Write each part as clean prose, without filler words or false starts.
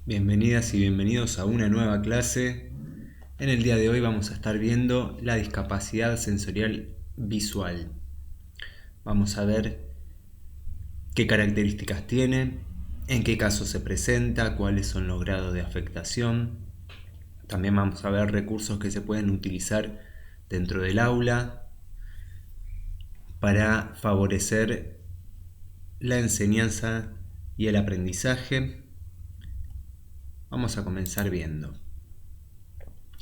Bienvenidas y bienvenidos a una nueva clase. En el día de hoy vamos a estar viendo la discapacidad sensorial visual. Vamos a ver qué características tiene, en qué casos se presenta, cuáles son los grados de afectación. También vamos a ver recursos que se pueden utilizar dentro del aula para favorecer la enseñanza y el aprendizaje. Vamos a comenzar viendo.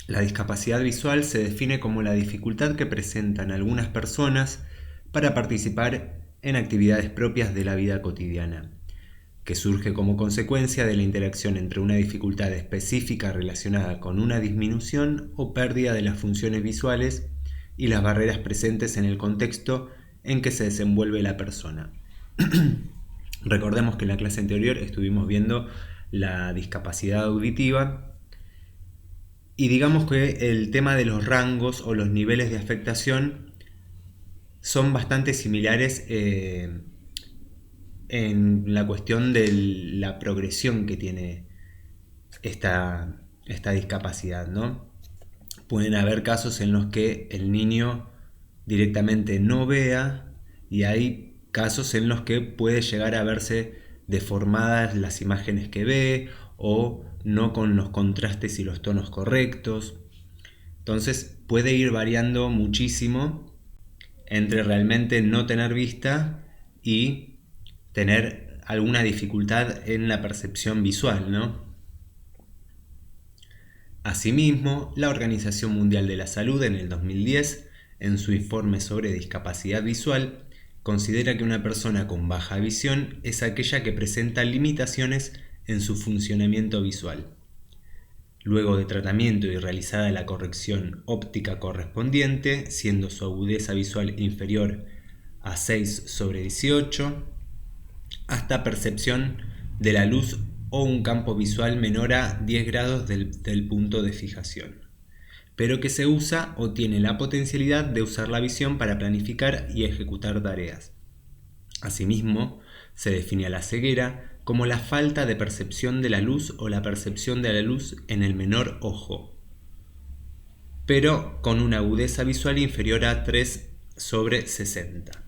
La discapacidad visual se define como la dificultad que presentan algunas personas para participar en actividades propias de la vida cotidiana, que surge como consecuencia de la interacción entre una dificultad específica relacionada con una disminución o pérdida de las funciones visuales y las barreras presentes en el contexto en que se desenvuelve la persona. Recordemos que en la clase anterior estuvimos viendo la discapacidad auditiva y digamos que el tema de los rangos o los niveles de afectación son bastante similares en la cuestión de la progresión que tiene esta discapacidad, ¿no? Pueden haber casos en los que el niño directamente no vea y hay casos en los que puede llegar a verse deformadas las imágenes que ve o no con los contrastes y los tonos correctos. Entonces puede ir variando muchísimo entre realmente no tener vista y tener alguna dificultad en la percepción visual, ¿no? Asimismo, la Organización Mundial de la Salud en el 2010, en su informe sobre discapacidad visual, considera que una persona con baja visión es aquella que presenta limitaciones en su funcionamiento visual. Luego de tratamiento y realizada la corrección óptica correspondiente, siendo su agudeza visual inferior a 6/18, hasta percepción de la luz o un campo visual menor a 10 grados del punto de fijación, pero que se usa o tiene la potencialidad de usar la visión para planificar y ejecutar tareas. Asimismo, se define a la ceguera como la falta de percepción de la luz o la percepción de la luz en el menor ojo, pero con una agudeza visual inferior a 3/60.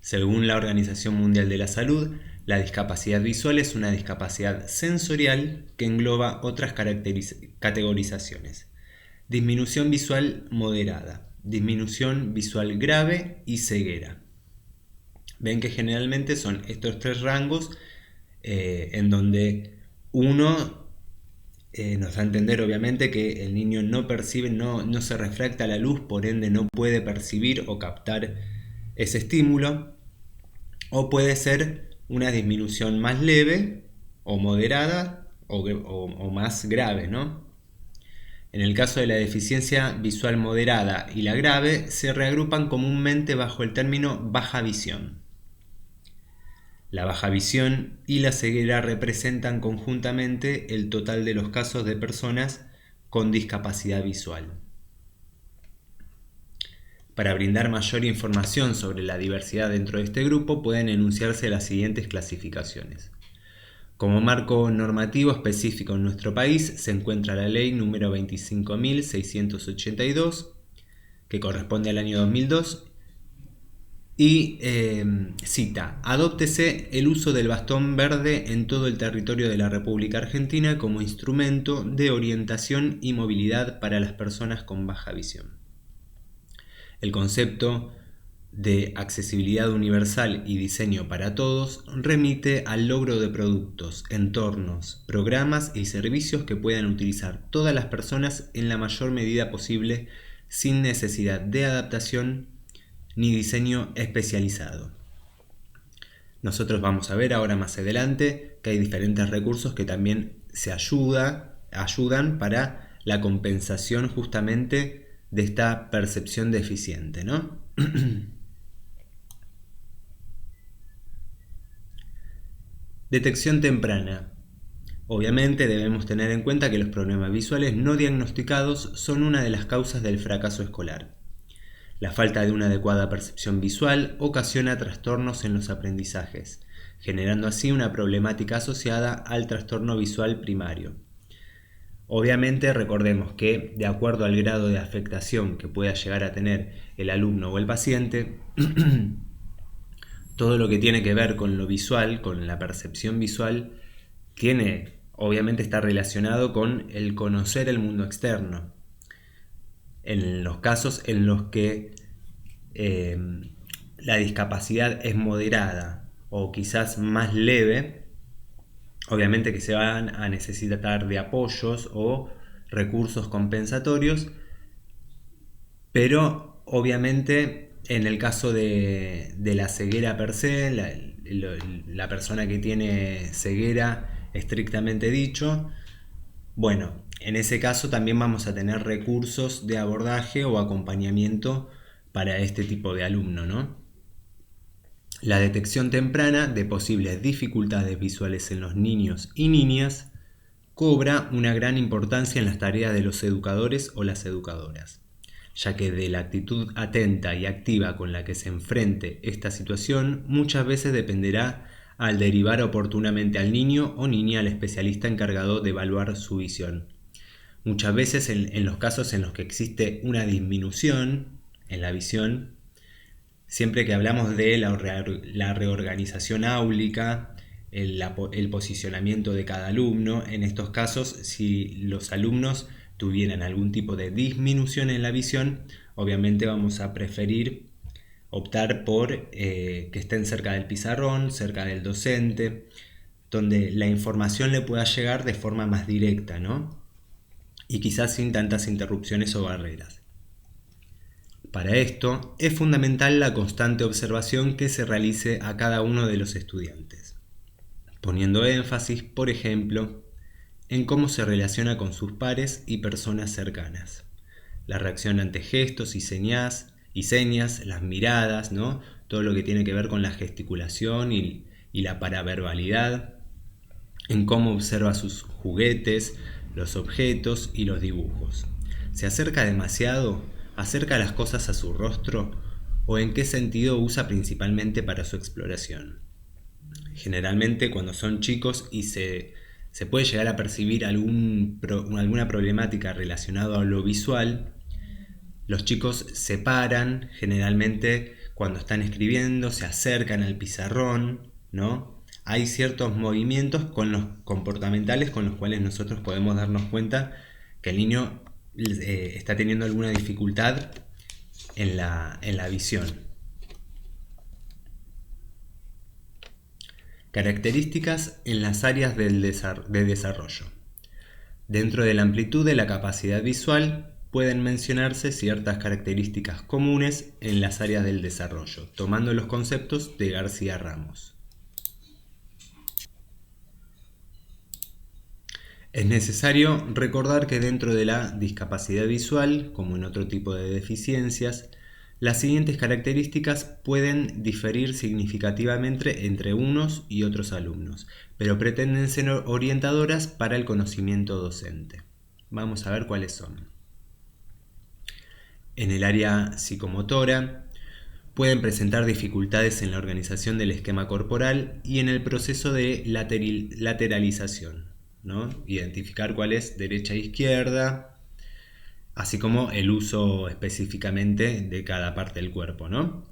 Según la Organización Mundial de la Salud, la discapacidad visual es una discapacidad sensorial que engloba otras categorizaciones: disminución visual moderada, disminución visual grave y ceguera. Ven que generalmente son estos tres rangos en donde uno nos da a entender obviamente que el niño no percibe, no se refracta la luz, por ende no puede percibir o captar ese estímulo, o puede ser una disminución más leve o moderada o más grave, ¿no? En el caso de la deficiencia visual moderada y la grave, se reagrupan comúnmente bajo el término baja visión. La baja visión y la ceguera representan conjuntamente el total de los casos de personas con discapacidad visual. Para brindar mayor información sobre la diversidad dentro de este grupo, pueden enunciarse las siguientes clasificaciones. Como marco normativo específico en nuestro país se encuentra la Ley número 25.682, que corresponde al año 2002, y cita: adóptese el uso del bastón verde en todo el territorio de la República Argentina como instrumento de orientación y movilidad para las personas con baja visión. El concepto de accesibilidad universal y diseño para todos remite al logro de productos, entornos, programas y servicios que puedan utilizar todas las personas en la mayor medida posible sin necesidad de adaptación ni diseño especializado. Nosotros vamos a ver ahora más adelante que hay diferentes recursos que también ayudan para la compensación justamente de esta percepción deficiente, ¿no? Detección temprana. Obviamente debemos tener en cuenta que los problemas visuales no diagnosticados son una de las causas del fracaso escolar. La falta de una adecuada percepción visual ocasiona trastornos en los aprendizajes, generando así una problemática asociada al trastorno visual primario. Obviamente recordemos que de acuerdo al grado de afectación que pueda llegar a tener el alumno o el paciente, todo lo que tiene que ver con lo visual, con la percepción visual, obviamente está relacionado con el conocer el mundo externo. En los casos en los que la discapacidad es moderada o quizás más leve, obviamente que se van a necesitar de apoyos o recursos compensatorios, pero obviamente en el caso de la ceguera per se, la persona que tiene ceguera estrictamente dicho, bueno, en ese caso también vamos a tener recursos de abordaje o acompañamiento para este tipo de alumno, ¿no? La detección temprana de posibles dificultades visuales en los niños y niñas cobra una gran importancia en las tareas de los educadores o las educadoras, ya que de la actitud atenta y activa con la que se enfrente esta situación muchas veces dependerá al derivar oportunamente al niño o niña al especialista encargado de evaluar su visión. Muchas veces en los casos en los que existe una disminución en la visión, siempre que hablamos de la reorganización áulica, el posicionamiento de cada alumno, en estos casos, si los alumnos tuvieran algún tipo de disminución en la visión, obviamente vamos a preferir optar por que estén cerca del pizarrón, cerca del docente, donde la información le pueda llegar de forma más directa, ¿no? Y quizás sin tantas interrupciones o barreras. Para esto es fundamental la constante observación que se realice a cada uno de los estudiantes, poniendo énfasis, por ejemplo, en cómo se relaciona con sus pares y personas cercanas, la reacción ante gestos y señas, las miradas, ¿no? Todo lo que tiene que ver con la gesticulación y la paraverbalidad, en cómo observa sus juguetes, los objetos y los dibujos. ¿Se acerca demasiado? ¿Acerca las cosas a su rostro? ¿O en qué sentido usa principalmente para su exploración? Generalmente cuando son chicos y se puede llegar a percibir alguna problemática relacionada a lo visual, los chicos se paran, generalmente cuando están escribiendo se acercan al pizarrón, ¿no? Hay ciertos movimientos comportamentales con los cuales nosotros podemos darnos cuenta que el niño está teniendo alguna dificultad en la visión. Características en las áreas de desarrollo. Dentro de la amplitud de la capacidad visual pueden mencionarse ciertas características comunes en las áreas del desarrollo, tomando los conceptos de García Ramos. Es necesario recordar que dentro de la discapacidad visual, como en otro tipo de deficiencias, las siguientes características pueden diferir significativamente entre unos y otros alumnos, pero pretenden ser orientadoras para el conocimiento docente. Vamos a ver cuáles son. En el área psicomotora, pueden presentar dificultades en la organización del esquema corporal y en el proceso de lateralización, ¿no? Identificar cuál es derecha e izquierda, así como el uso específicamente de cada parte del cuerpo, ¿no?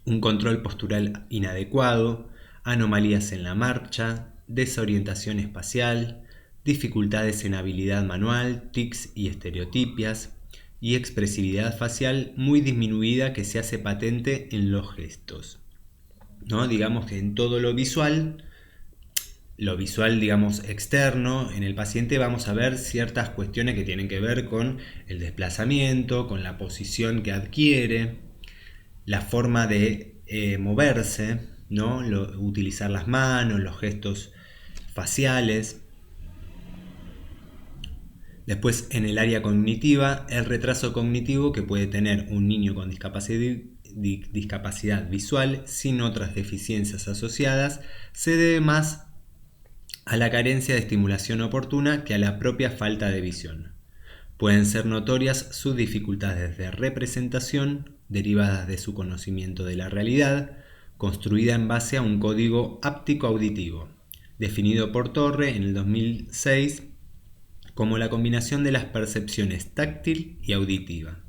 Un control postural inadecuado, anomalías en la marcha, desorientación espacial, dificultades en habilidad manual, tics y estereotipias, y expresividad facial muy disminuida que se hace patente en los gestos, ¿no? Digamos que en todo lo visual, digamos externo, en el paciente vamos a ver ciertas cuestiones que tienen que ver con el desplazamiento, con la posición que adquiere, la forma de moverse, ¿no? Utilizar las manos, los gestos faciales. Después, en el área cognitiva, el retraso cognitivo que puede tener un niño con discapacidad visual sin otras deficiencias asociadas se debe más a la carencia de estimulación oportuna que a la propia falta de visión. Pueden ser notorias sus dificultades de representación derivadas de su conocimiento de la realidad, construida en base a un código áptico-auditivo, definido por Torre en el 2006 como la combinación de las percepciones táctil y auditiva,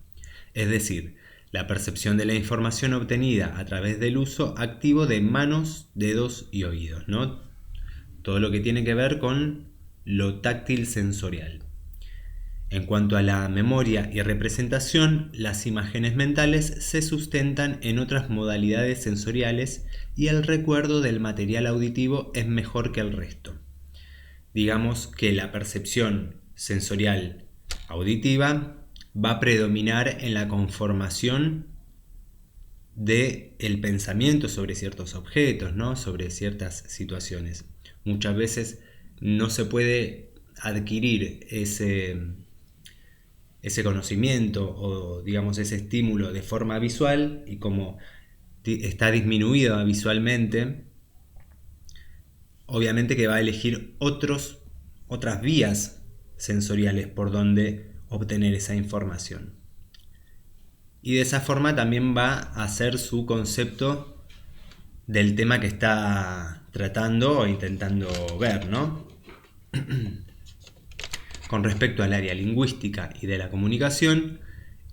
es decir, la percepción de la información obtenida a través del uso activo de manos, dedos y oídos, ¿no? Todo lo que tiene que ver con lo táctil sensorial. En cuanto a la memoria y representación, las imágenes mentales se sustentan en otras modalidades sensoriales y el recuerdo del material auditivo es mejor que el resto. Digamos que la percepción sensorial auditiva va a predominar en la conformación del pensamiento sobre ciertos objetos, ¿no? Sobre ciertas situaciones. Muchas veces no se puede adquirir ese conocimiento o digamos ese estímulo de forma visual, y como está disminuida visualmente, obviamente que va a elegir otras vías sensoriales por donde obtener esa información. Y de esa forma también va a hacer su concepto del tema que está tratando o intentando ver, ¿no? Con respecto al área lingüística y de la comunicación,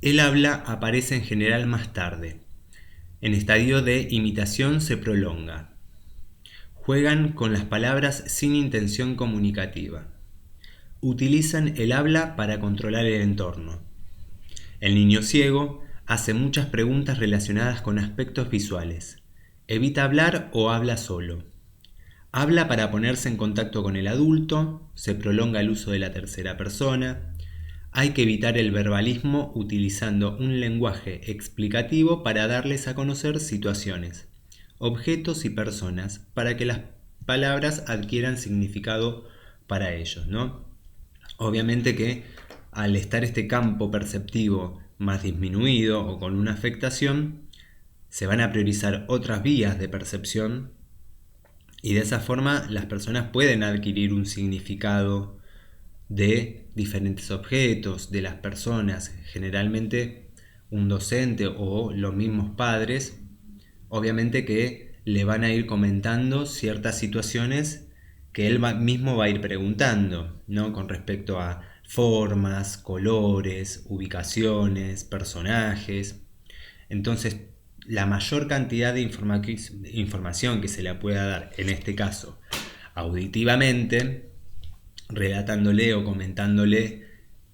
el habla aparece en general más tarde. En estadio de imitación se prolonga. Juegan con las palabras sin intención comunicativa. Utilizan el habla para controlar el entorno. El niño ciego hace muchas preguntas relacionadas con aspectos visuales. Evita hablar o habla solo. Habla para ponerse en contacto con el adulto, se prolonga el uso de la tercera persona. Hay que evitar el verbalismo utilizando un lenguaje explicativo para darles a conocer situaciones, objetos y personas para que las palabras adquieran significado para ellos, ¿no? Obviamente que al estar este campo perceptivo más disminuido o con una afectación, se van a priorizar otras vías de percepción y de esa forma las personas pueden adquirir un significado de diferentes objetos, de las personas, generalmente un docente o los mismos padres, obviamente que le van a ir comentando ciertas situaciones que él mismo va a ir preguntando, ¿no? Con respecto a formas, colores, ubicaciones, personajes. Entonces, la mayor cantidad de información que se le pueda dar, en este caso, auditivamente, relatándole o comentándole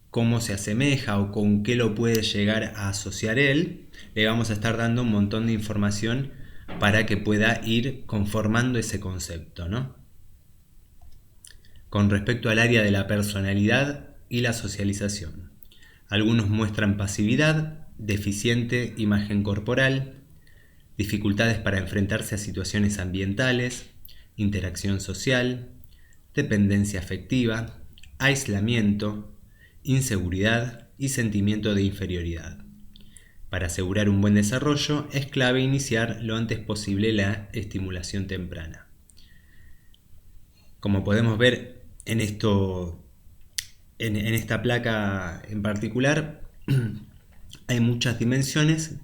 cómo se asemeja o con qué lo puede llegar a asociar él, le vamos a estar dando un montón de información para que pueda ir conformando ese concepto, ¿no? Con respecto al área de la personalidad y la socialización, algunos muestran pasividad, deficiente imagen corporal, dificultades para enfrentarse a situaciones ambientales, interacción social, dependencia afectiva, aislamiento, inseguridad y sentimiento de inferioridad. Para asegurar un buen desarrollo es clave iniciar lo antes posible la estimulación temprana. Como podemos ver en esta placa en particular, hay muchas dimensiones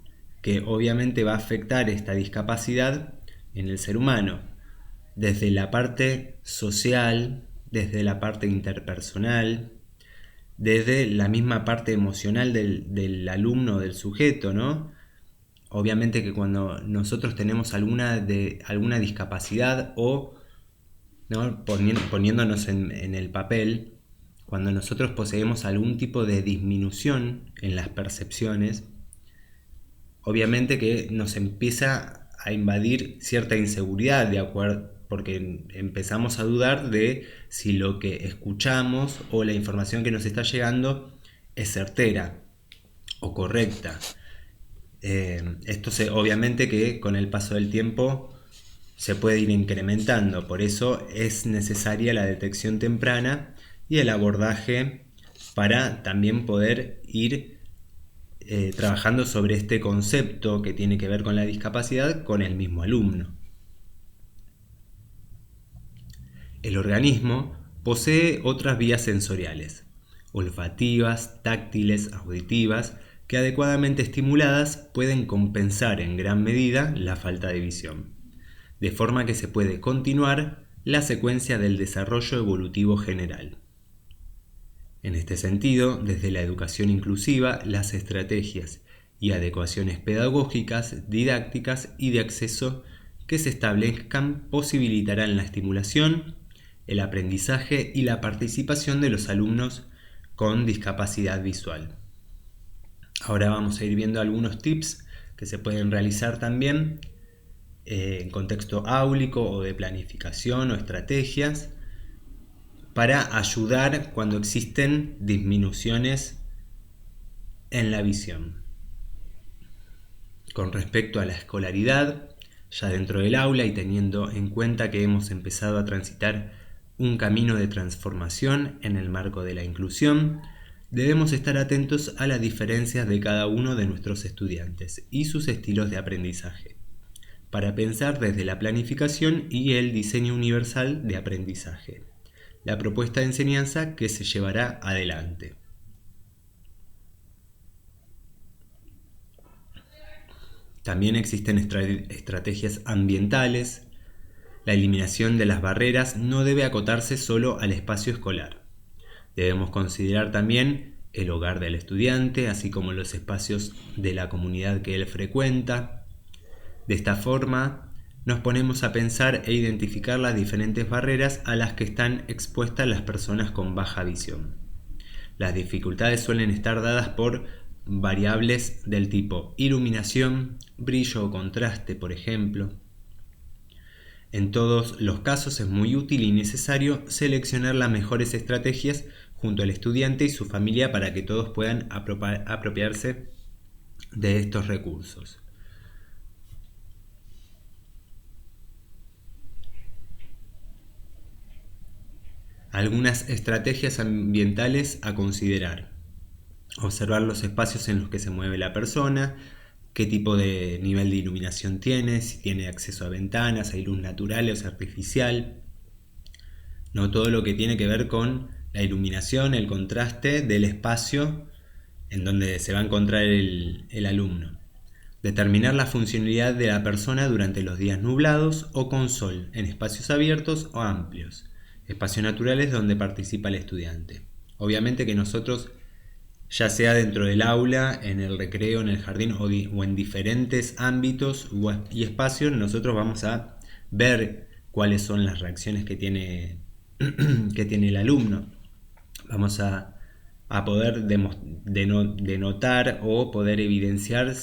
que obviamente va a afectar esta discapacidad en el ser humano, desde la parte social, desde la parte interpersonal, desde la misma parte emocional del alumno, del sujeto, ¿no? Obviamente que cuando nosotros tenemos alguna discapacidad o, ¿no? Poniéndonos en el papel, cuando nosotros poseemos algún tipo de disminución en las percepciones, obviamente que nos empieza a invadir cierta inseguridad, porque empezamos a dudar de si lo que escuchamos o la información que nos está llegando es certera o correcta. Esto obviamente que con el paso del tiempo se puede ir incrementando, por eso es necesaria la detección temprana y el abordaje para también poder ir trabajando sobre este concepto que tiene que ver con la discapacidad con el mismo alumno. El organismo posee otras vías sensoriales, olfativas, táctiles, auditivas, que adecuadamente estimuladas pueden compensar en gran medida la falta de visión, de forma que se puede continuar la secuencia del desarrollo evolutivo general. En este sentido, desde la educación inclusiva, las estrategias y adecuaciones pedagógicas, didácticas y de acceso que se establezcan posibilitarán la estimulación, el aprendizaje y la participación de los alumnos con discapacidad visual. Ahora vamos a ir viendo algunos tips que se pueden realizar también en contexto áulico o de planificación o estrategias para ayudar cuando existen disminuciones en la visión. Con respecto a la escolaridad, ya dentro del aula y teniendo en cuenta que hemos empezado a transitar un camino de transformación en el marco de la inclusión, debemos estar atentos a las diferencias de cada uno de nuestros estudiantes y sus estilos de aprendizaje, para pensar desde la planificación y el diseño universal de aprendizaje, la propuesta de enseñanza que se llevará adelante. También existen estrategias ambientales. La eliminación de las barreras no debe acotarse solo al espacio escolar. Debemos considerar también el hogar del estudiante, así como los espacios de la comunidad que él frecuenta. De esta forma, nos ponemos a pensar e identificar las diferentes barreras a las que están expuestas las personas con baja visión. Las dificultades suelen estar dadas por variables del tipo iluminación, brillo o contraste, por ejemplo. En todos los casos es muy útil y necesario seleccionar las mejores estrategias junto al estudiante y su familia para que todos puedan apropiarse de estos recursos. Algunas estrategias ambientales a considerar. Observar los espacios en los que se mueve la persona, qué tipo de nivel de iluminación tiene, si tiene acceso a ventanas, hay luz natural o artificial. No todo lo que tiene que ver con la iluminación, el contraste del espacio en donde se va a encontrar el alumno. Determinar la funcionalidad de la persona durante los días nublados o con sol, en espacios abiertos o amplios, espacios naturales donde participa el estudiante. Obviamente que nosotros, ya sea dentro del aula, en el recreo, en el jardín o en diferentes ámbitos y espacios, nosotros vamos a ver cuáles son las reacciones que tiene el alumno. Vamos a poder denotar o poder evidenciar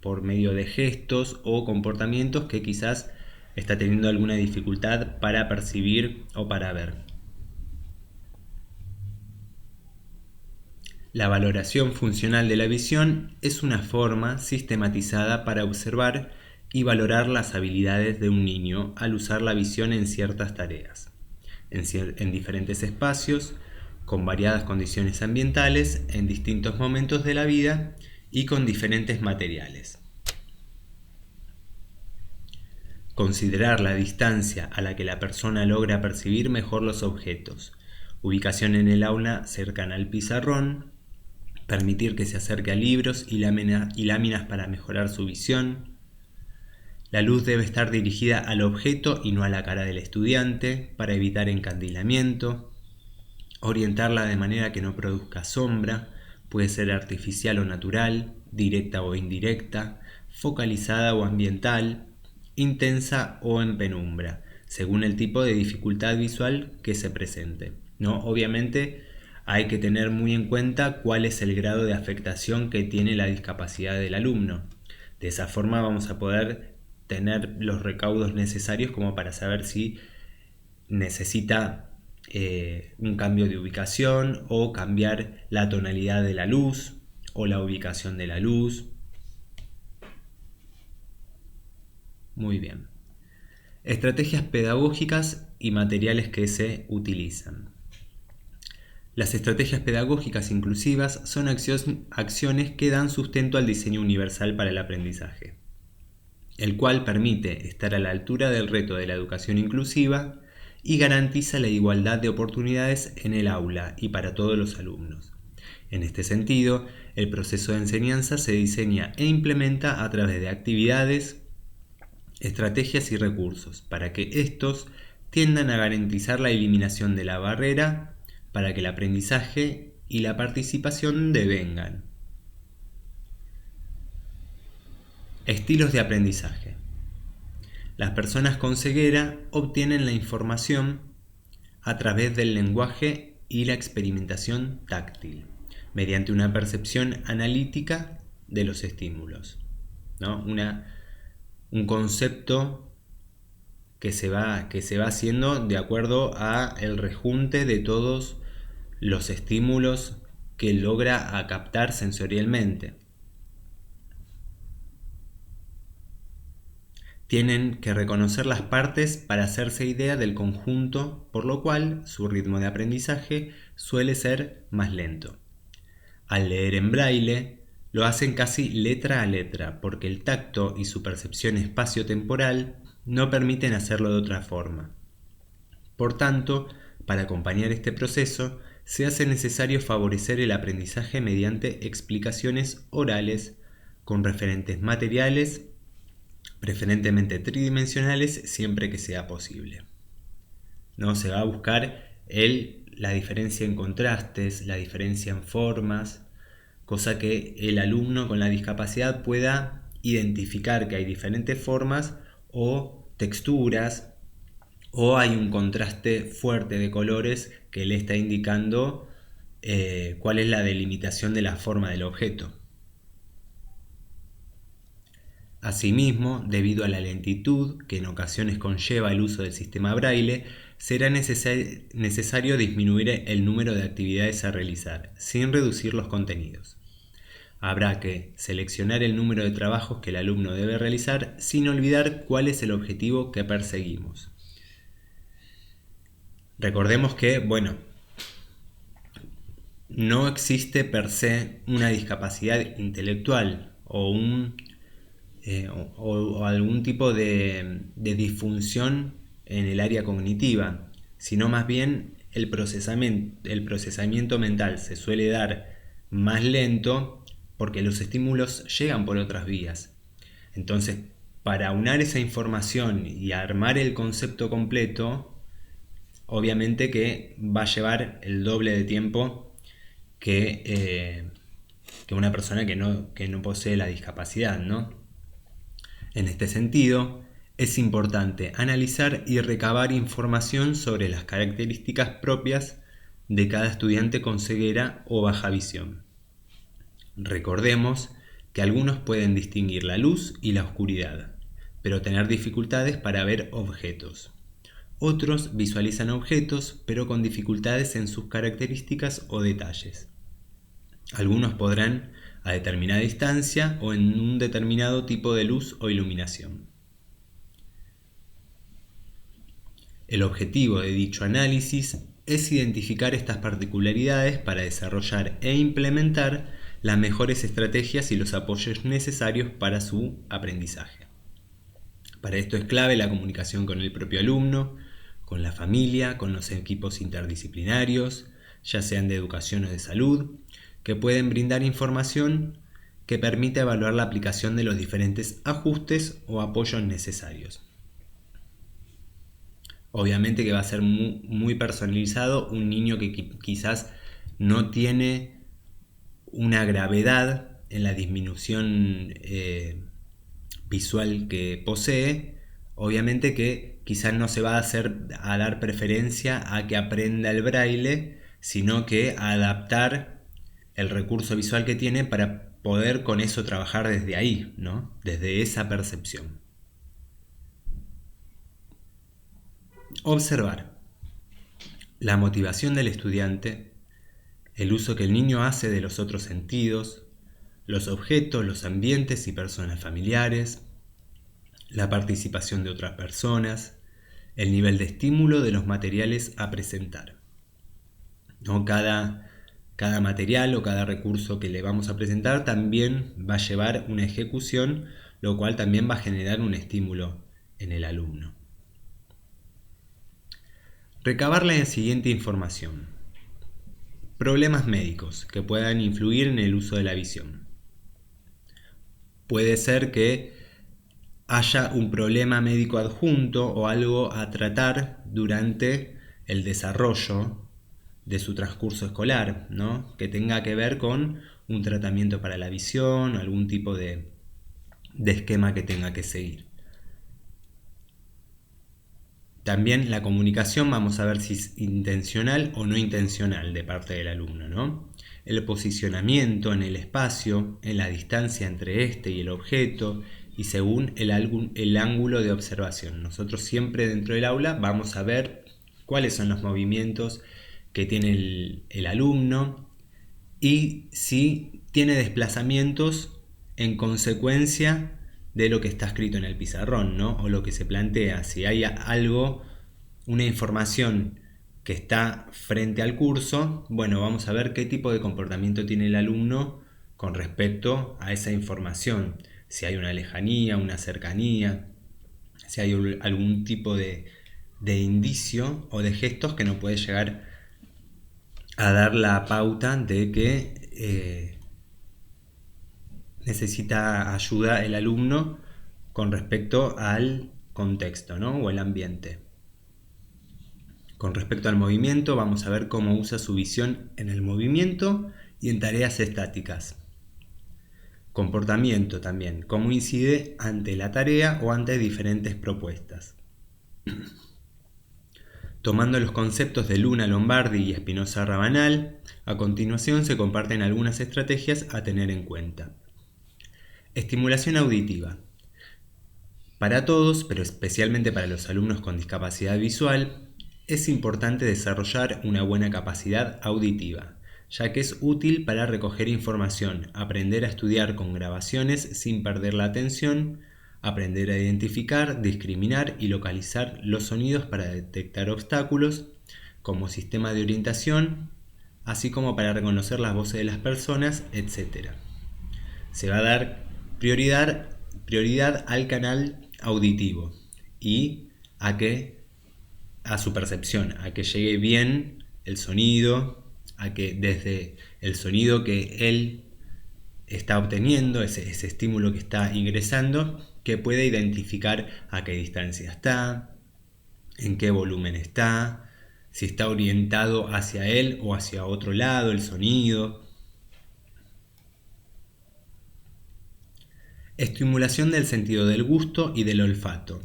por medio de gestos o comportamientos que quizás está teniendo alguna dificultad para percibir o para ver. La valoración funcional de la visión es una forma sistematizada para observar y valorar las habilidades de un niño al usar la visión en ciertas tareas, en diferentes espacios, con variadas condiciones ambientales, en distintos momentos de la vida y con diferentes materiales. Considerar la distancia a la que la persona logra percibir mejor los objetos, ubicación en el aula cercana al pizarrón, permitir que se acerque a libros y láminas para mejorar su visión. La luz debe estar dirigida al objeto y no a la cara del estudiante para evitar encandilamiento. Orientarla de manera que no produzca sombra, puede ser artificial o natural, directa o indirecta, focalizada o ambiental, intensa o en penumbra, según el tipo de dificultad visual que se presente. ¿No? Obviamente hay que tener muy en cuenta cuál es el grado de afectación que tiene la discapacidad del alumno. De esa forma vamos a poder tener los recaudos necesarios como para saber si necesita un cambio de ubicación o cambiar la tonalidad de la luz o la ubicación de la luz. Muy bien. Estrategias pedagógicas y materiales que se utilizan. Las estrategias pedagógicas inclusivas son acciones que dan sustento al diseño universal para el aprendizaje, el cual permite estar a la altura del reto de la educación inclusiva y garantiza la igualdad de oportunidades en el aula y para todos los alumnos. En este sentido, el proceso de enseñanza se diseña e implementa a través de actividades, estrategias y recursos para que estos tiendan a garantizar la eliminación de la barrera para que el aprendizaje y la participación devengan. Estilos de aprendizaje. Las personas con ceguera obtienen la información a través del lenguaje y la experimentación táctil, mediante una percepción analítica de los estímulos, ¿no? Un concepto que se va haciendo de acuerdo a el rejunte de todos los estímulos que logra captar sensorialmente. Tienen que reconocer las partes para hacerse idea del conjunto, por lo cual su ritmo de aprendizaje suele ser más lento. Al leer en braille, lo hacen casi letra a letra, porque el tacto y su percepción espacio-temporal no permiten hacerlo de otra forma. Por tanto, para acompañar este proceso, se hace necesario favorecer el aprendizaje mediante explicaciones orales con referentes materiales, preferentemente tridimensionales, siempre que sea posible. ¿No? Se va a buscar la diferencia en contrastes, la diferencia en formas, cosa que el alumno con la discapacidad pueda identificar que hay diferentes formas o texturas, o hay un contraste fuerte de colores que le está indicando cuál es la delimitación de la forma del objeto. Asimismo, debido a la lentitud que en ocasiones conlleva el uso del sistema braille, será necesario disminuir el número de actividades a realizar, sin reducir los contenidos. Habrá que seleccionar el número de trabajos que el alumno debe realizar sin olvidar cuál es el objetivo que perseguimos. Recordemos que, no existe per se una discapacidad intelectual o algún tipo de disfunción en el área cognitiva, sino más bien el procesamiento mental se suele dar más lento porque los estímulos llegan por otras vías. Entonces, para aunar esa información y armar el concepto completo, obviamente que va a llevar el doble de tiempo que una persona que no posee la discapacidad, ¿no? En este sentido, es importante analizar y recabar información sobre las características propias de cada estudiante con ceguera o baja visión. Recordemos que algunos pueden distinguir la luz y la oscuridad, pero tener dificultades para ver objetos. Otros visualizan objetos, pero con dificultades en sus características o detalles. Algunos podrán a determinada distancia o en un determinado tipo de luz o iluminación. El objetivo de dicho análisis es identificar estas particularidades para desarrollar e implementar las mejores estrategias y los apoyos necesarios para su aprendizaje. Para esto es clave la comunicación con el propio alumno, con la familia, con los equipos interdisciplinarios, ya sean de educación o de salud, que pueden brindar información que permite evaluar la aplicación de los diferentes ajustes o apoyos necesarios. Obviamente que va a ser muy personalizado. Un niño que quizás no tiene una gravedad en la disminución visual que posee, obviamente que quizás no se va a dar preferencia a que aprenda el braille, sino que a adaptar el recurso visual que tiene para poder con eso trabajar desde ahí, ¿no? Desde esa percepción. Observar la motivación del estudiante, el uso que el niño hace de los otros sentidos, los objetos, los ambientes y personas familiares, la participación de otras personas, el nivel de estímulo de los materiales a presentar. ¿No? Cada material o cada recurso que le vamos a presentar también va a llevar una ejecución, lo cual también va a generar un estímulo en el alumno. Recabar la siguiente información. Problemas médicos que puedan influir en el uso de la visión. Puede ser que haya un problema médico adjunto o algo a tratar durante el desarrollo de su transcurso escolar, ¿no? Que tenga que ver con un tratamiento para la visión, algún tipo de esquema que tenga que seguir. También la comunicación, vamos a ver si es intencional o no intencional de parte del alumno, ¿no? El posicionamiento en el espacio, en la distancia entre este y el objeto y según el ángulo de observación. Nosotros siempre dentro del aula vamos a ver cuáles son los movimientos que tiene el alumno y si tiene desplazamientos en consecuencia de lo que está escrito en el pizarrón, ¿no? O lo que se plantea. Si hay algo, una información que está frente al curso, bueno, vamos a ver qué tipo de comportamiento tiene el alumno con respecto a esa información. Si hay una lejanía, una cercanía, si hay algún tipo de indicio o de gestos que nos puede llegar a dar la pauta de que necesita ayuda el alumno con respecto al contexto, ¿no? O el ambiente. Con respecto al movimiento, vamos a ver cómo usa su visión en el movimiento y en tareas estáticas. Comportamiento también, cómo incide ante la tarea o ante diferentes propuestas. Tomando los conceptos de Luna Lombardi y Espinosa Rabanal, a continuación se comparten algunas estrategias a tener en cuenta. Estimulación auditiva. Para todos, pero especialmente para los alumnos con discapacidad visual, es importante desarrollar una buena capacidad auditiva, ya que es útil para recoger información, aprender a estudiar con grabaciones sin perder la atención, aprender a identificar, discriminar y localizar los sonidos para detectar obstáculos, como sistema de orientación, así como para reconocer las voces de las personas, etc. Se va a dar prioridad al canal auditivo y a su percepción, a que llegue bien el sonido, a que desde el sonido que él está obteniendo, ese estímulo que está ingresando, que pueda identificar a qué distancia está, en qué volumen está, si está orientado hacia él o hacia otro lado el sonido. Estimulación del sentido del gusto y del olfato.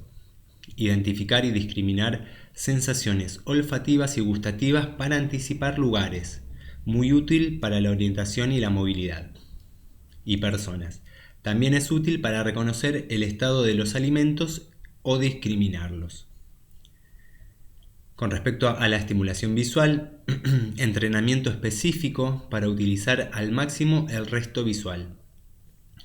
Identificar y discriminar sensaciones olfativas y gustativas para anticipar lugares. Muy útil para la orientación y la movilidad. Y personas. También es útil para reconocer el estado de los alimentos o discriminarlos. Con respecto a la estimulación visual, entrenamiento específico para utilizar al máximo el resto visual.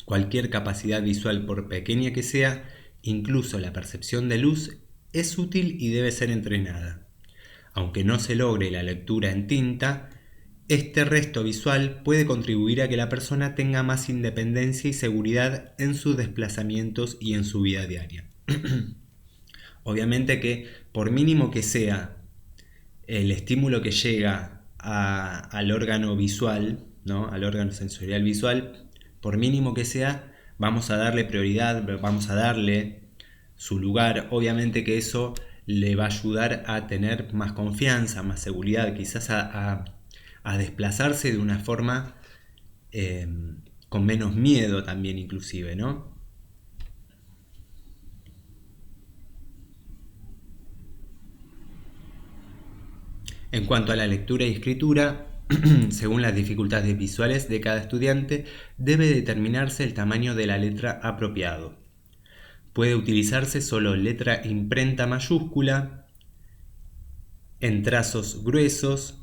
Cualquier capacidad visual, por pequeña que sea, incluso la percepción de luz, es útil y debe ser entrenada. Aunque no se logre la lectura en tinta, este resto visual puede contribuir a que la persona tenga más independencia y seguridad en sus desplazamientos y en su vida diaria. Obviamente que, por mínimo que sea el estímulo que llega al órgano visual, ¿no? Al órgano sensorial visual, por mínimo que sea, vamos a darle prioridad, vamos a darle su lugar. Obviamente que eso le va a ayudar a tener más confianza, más seguridad, quizás a desplazarse de una forma con menos miedo también inclusive, ¿no? En cuanto a la lectura y escritura, según las dificultades visuales de cada estudiante, debe determinarse el tamaño de la letra apropiado. Puede utilizarse solo letra imprenta mayúscula, en trazos gruesos,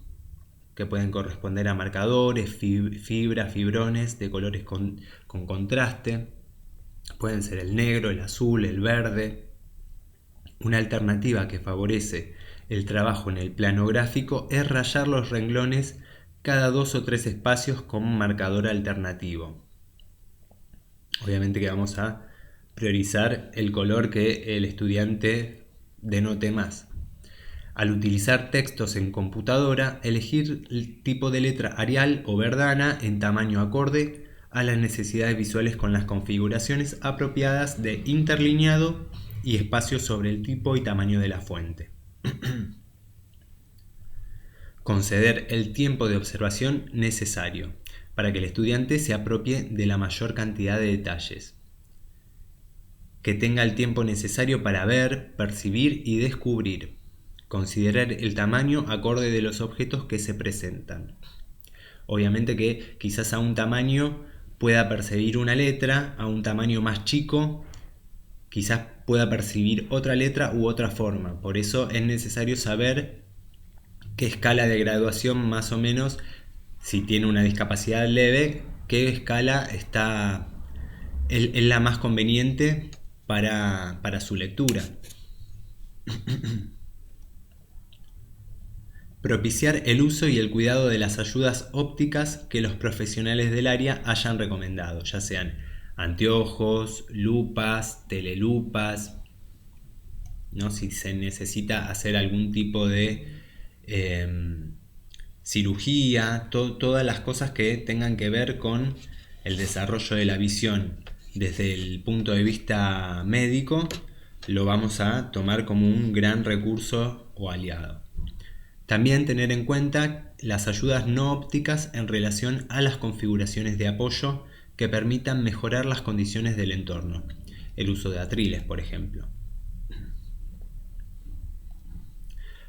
que pueden corresponder a marcadores, fibras, fibrones de colores con contraste. Pueden ser el negro, el azul, el verde. Una alternativa que favorece el trabajo en el plano gráfico es rayar los renglones cada 2 o 3 espacios con un marcador alternativo. Obviamente que vamos a priorizar el color que el estudiante denote más. Al utilizar textos en computadora, elegir el tipo de letra Arial o Verdana en tamaño acorde a las necesidades visuales con las configuraciones apropiadas de interlineado y espacio sobre el tipo y tamaño de la fuente. Conceder el tiempo de observación necesario para que el estudiante se apropie de la mayor cantidad de detalles. Que tenga el tiempo necesario para ver, percibir y descubrir. Considerar el tamaño acorde de los objetos que se presentan. Obviamente que quizás a un tamaño pueda percibir una letra, a un tamaño más chico quizás pueda percibir otra letra u otra forma. Por eso es necesario saber qué escala de graduación más o menos, si tiene una discapacidad leve, qué escala es la más conveniente para su lectura. Propiciar el uso y el cuidado de las ayudas ópticas que los profesionales del área hayan recomendado, ya sean anteojos, lupas, telelupas, ¿no? Si se necesita hacer algún tipo de cirugía, todas las cosas que tengan que ver con el desarrollo de la visión desde el punto de vista médico, lo vamos a tomar como un gran recurso o aliado. También tener en cuenta las ayudas no ópticas en relación a las configuraciones de apoyo que permitan mejorar las condiciones del entorno. El uso de atriles, por ejemplo.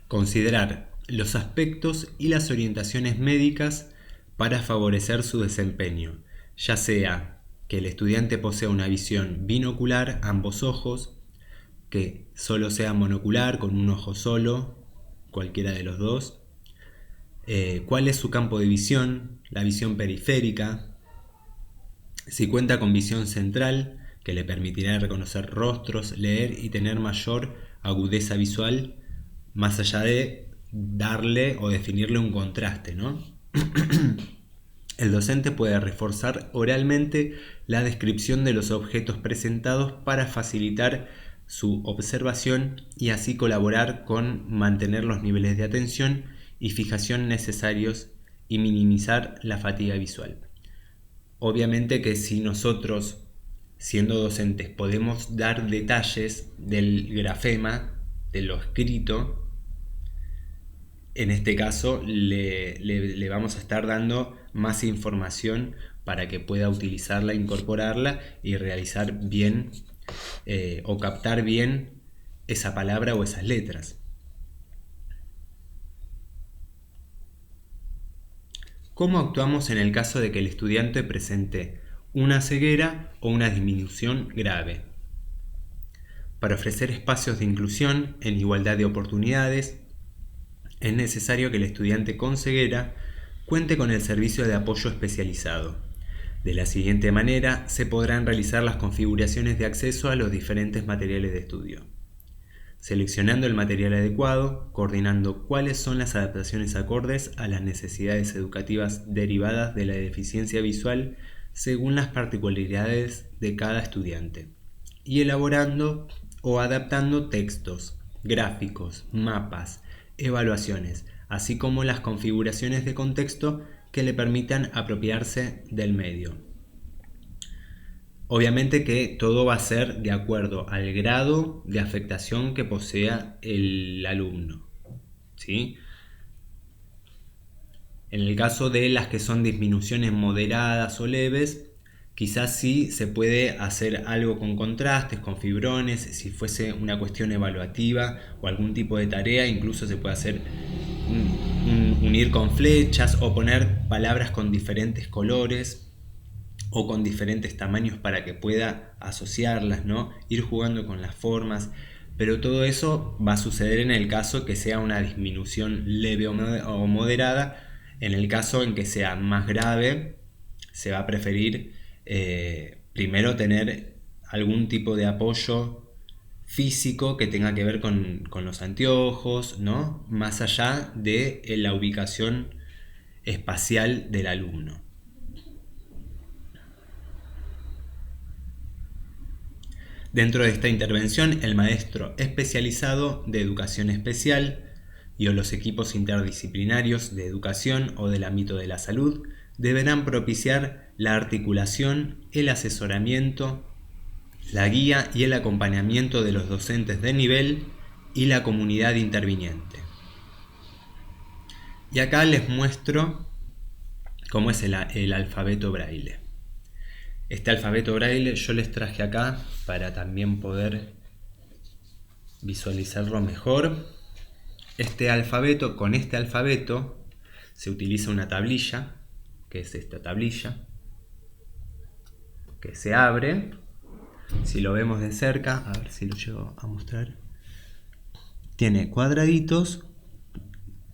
Considerar los aspectos y las orientaciones médicas para favorecer su desempeño, ya sea que el estudiante posea una visión binocular, ambos ojos, que solo sea monocular, con un ojo solo, cualquiera de los dos, cuál es su campo de visión, la visión periférica, si cuenta con visión central, que le permitirá reconocer rostros, leer y tener mayor agudeza visual, más allá de darle o definirle un contraste, ¿no? El docente puede reforzar oralmente la descripción de los objetos presentados para facilitar su observación y así colaborar con mantener los niveles de atención y fijación necesarios y minimizar la fatiga visual. Obviamente que si nosotros, siendo docentes, podemos dar detalles del grafema, de lo escrito, en este caso le vamos a estar dando más información para que pueda utilizarla, incorporarla y realizar bien o captar bien esa palabra o esas letras. ¿Cómo actuamos en el caso de que el estudiante presente una ceguera o una disminución grave? Para ofrecer espacios de inclusión en igualdad de oportunidades, es necesario que el estudiante con ceguera cuente con el servicio de apoyo especializado. De la siguiente manera se podrán realizar las configuraciones de acceso a los diferentes materiales de estudio. Seleccionando el material adecuado, coordinando cuáles son las adaptaciones acordes a las necesidades educativas derivadas de la deficiencia visual según las particularidades de cada estudiante, y elaborando o adaptando textos, gráficos, mapas, evaluaciones, así como las configuraciones de contexto que le permitan apropiarse del medio. Obviamente que todo va a ser de acuerdo al grado de afectación que posea el alumno, ¿sí? En el caso de las que son disminuciones moderadas o leves, quizás sí se puede hacer algo con contrastes, con fibrones, si fuese una cuestión evaluativa o algún tipo de tarea, incluso se puede hacer unir con flechas o poner palabras con diferentes colores o con diferentes tamaños para que pueda asociarlas, ¿no? Ir jugando con las formas, pero todo eso va a suceder en el caso que sea una disminución leve o moderada. En el caso en que sea más grave, se va a preferir primero tener algún tipo de apoyo físico que tenga que ver con los anteojos, ¿no? Más allá de la ubicación espacial del alumno. Dentro de esta intervención, el maestro especializado de educación especial y o los equipos interdisciplinarios de educación o del ámbito de la salud deberán propiciar la articulación, el asesoramiento, la guía y el acompañamiento de los docentes de nivel y la comunidad interviniente. Y acá les muestro cómo es el alfabeto braille. Este alfabeto braille yo les traje acá para también poder visualizarlo mejor. Con este alfabeto se utiliza una tablilla, que es esta tablilla, que se abre. Si lo vemos de cerca, a ver si lo llego a mostrar, tiene cuadraditos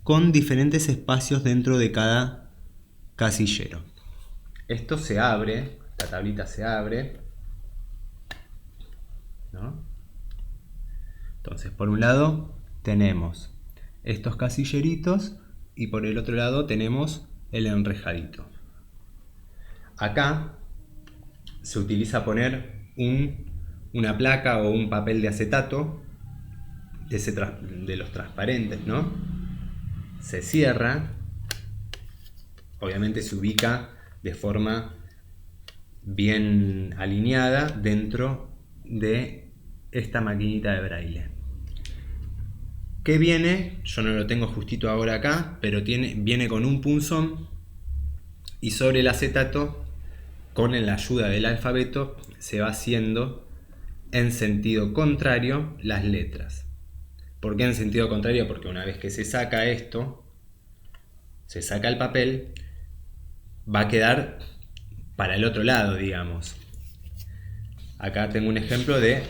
con diferentes espacios dentro de cada casillero. Esto se abre, esta tablita se abre, ¿no? Entonces, por un lado tenemos estos casilleritos y por el otro lado tenemos el enrejadito. Acá se utiliza poner una placa o un papel de acetato de los transparentes, ¿no? Se cierra, obviamente se ubica de forma bien alineada dentro de esta maquinita de braille. ¿Qué viene? Yo no lo tengo justito ahora acá, pero viene con un punzón y sobre el acetato, con la ayuda del alfabeto, se va haciendo en sentido contrario las letras. ¿Por qué en sentido contrario? Porque una vez que se saca esto, se saca el papel, va a quedar para el otro lado, digamos. Acá tengo un ejemplo de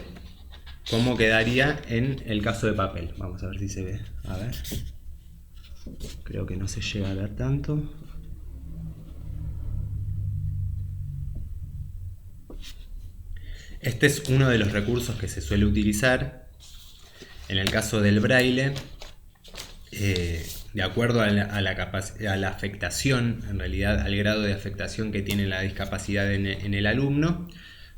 cómo quedaría en el caso de papel. Vamos a ver si se ve. A ver. Creo que no se llega a ver tanto. Este es uno de los recursos que se suele utilizar. En el caso del braille, de acuerdo a la afectación, en realidad al grado de afectación que tiene la discapacidad en el alumno,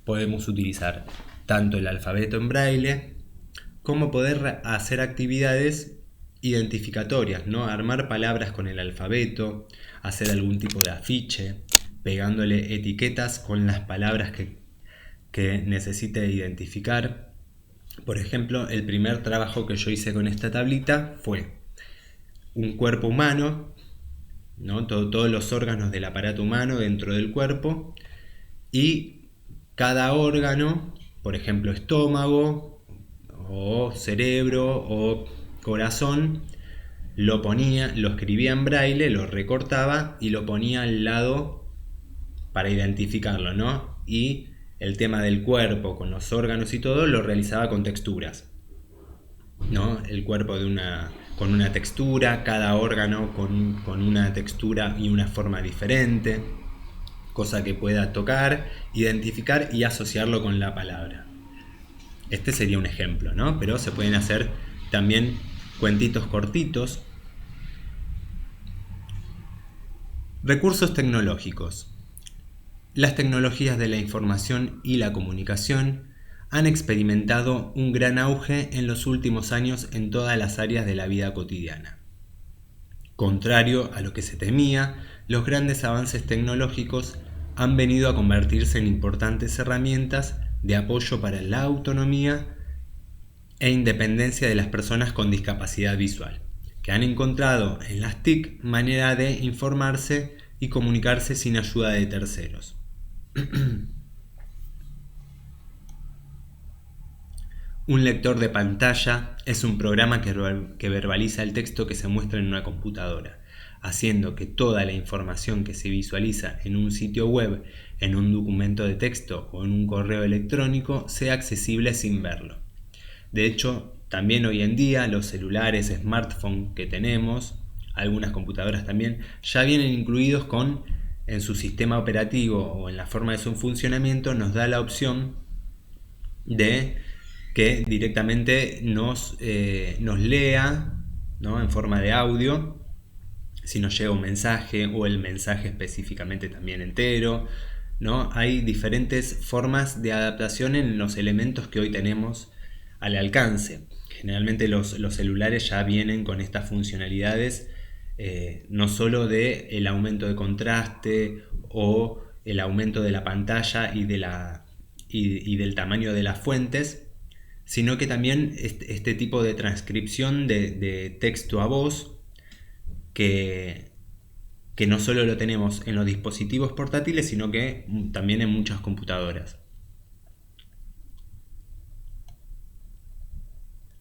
podemos utilizar tanto el alfabeto en braille como poder hacer actividades identificatorias, ¿no? Armar palabras con el alfabeto, hacer algún tipo de afiche, pegándole etiquetas con las palabras que necesite identificar. Por ejemplo, el primer trabajo que yo hice con esta tablita fue un cuerpo humano, ¿no? Todos los órganos del aparato humano dentro del cuerpo, y cada órgano, por ejemplo estómago o cerebro o corazón, lo escribía en braille, lo recortaba y lo ponía al lado para identificarlo, ¿no? Y el tema del cuerpo con los órganos y todo lo realizaba con texturas, ¿no? El cuerpo con una textura, cada órgano con una textura y una forma diferente, cosa que pueda tocar, identificar y asociarlo con la palabra. Este sería un ejemplo, ¿no? Pero se pueden hacer también cuentitos cortitos. Recursos tecnológicos. Las tecnologías de la información y la comunicación han experimentado un gran auge en los últimos años en todas las áreas de la vida cotidiana. Contrario a lo que se temía, los grandes avances tecnológicos han venido a convertirse en importantes herramientas de apoyo para la autonomía e independencia de las personas con discapacidad visual, que han encontrado en las TIC manera de informarse y comunicarse sin ayuda de terceros. Un lector de pantalla es un programa que verbaliza el texto que se muestra en una computadora, haciendo que toda la información que se visualiza en un sitio web, en un documento de texto o en un correo electrónico sea accesible sin verlo. De hecho, también hoy en día los celulares, smartphones que tenemos, algunas computadoras también, ya vienen incluidos en su sistema operativo o en la forma de su funcionamiento, nos da la opción de que directamente nos lea, ¿no? En forma de audio, si nos llega un mensaje o el mensaje específicamente también entero, ¿no? Hay diferentes formas de adaptación en los elementos que hoy tenemos al alcance. Generalmente los celulares ya vienen con estas funcionalidades, no solo de el aumento de contraste o el aumento de la pantalla y del tamaño de las fuentes, sino que también este tipo de transcripción de texto a voz que no solo lo tenemos en los dispositivos portátiles, sino que también en muchas computadoras.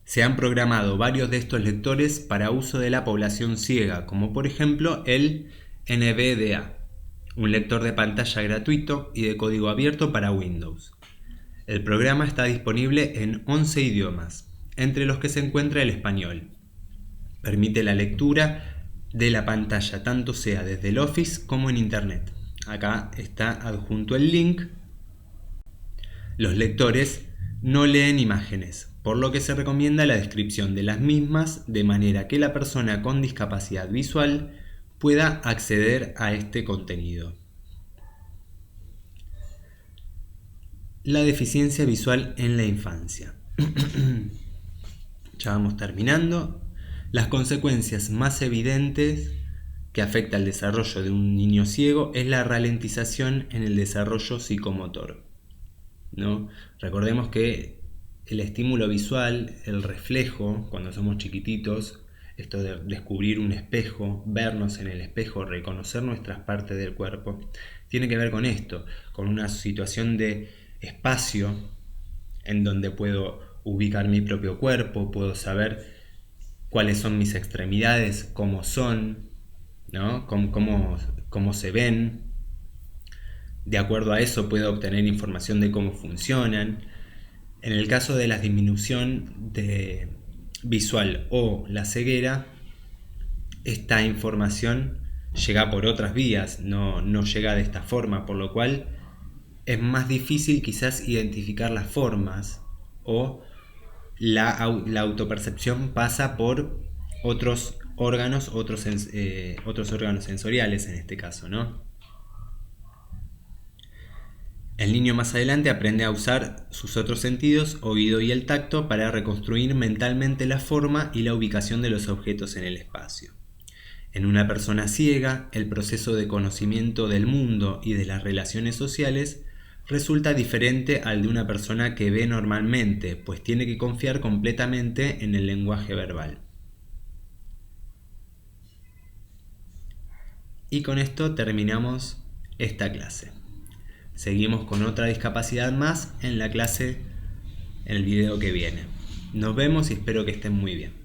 Se han programado varios de estos lectores para uso de la población ciega, como por ejemplo el NVDA, un lector de pantalla gratuito y de código abierto para Windows. El programa está disponible en 11 idiomas, entre los que se encuentra el español. Permite la lectura de la pantalla tanto sea desde el Office como en Internet. Acá está adjunto el link. Los lectores no leen imágenes, por lo que se recomienda la descripción de las mismas de manera que la persona con discapacidad visual pueda acceder a este contenido. La deficiencia visual en la infancia. Ya vamos terminando. Las consecuencias más evidentes que afecta al desarrollo de un niño ciego es la ralentización en el desarrollo psicomotor, ¿no? Recordemos que el estímulo visual, el reflejo, cuando somos chiquititos, esto de descubrir un espejo, vernos en el espejo, reconocer nuestras partes del cuerpo, tiene que ver con esto, con una situación de espacio en donde puedo ubicar mi propio cuerpo, puedo saber cuáles son mis extremidades, cómo son, ¿no? Cómo se ven. De acuerdo a eso puedo obtener información de cómo funcionan. En el caso de la disminución visual o la ceguera, esta información llega por otras vías, no llega de esta forma, por lo cual es más difícil quizás identificar las formas, o la autopercepción pasa por otros órganos, otros órganos sensoriales en este caso, ¿no? El niño más adelante aprende a usar sus otros sentidos, oído y el tacto, para reconstruir mentalmente la forma y la ubicación de los objetos en el espacio. En una persona ciega, el proceso de conocimiento del mundo y de las relaciones sociales resulta diferente al de una persona que ve normalmente, pues tiene que confiar completamente en el lenguaje verbal. Y con esto terminamos esta clase. Seguimos con otra discapacidad más en la clase, en el video que viene. Nos vemos y espero que estén muy bien.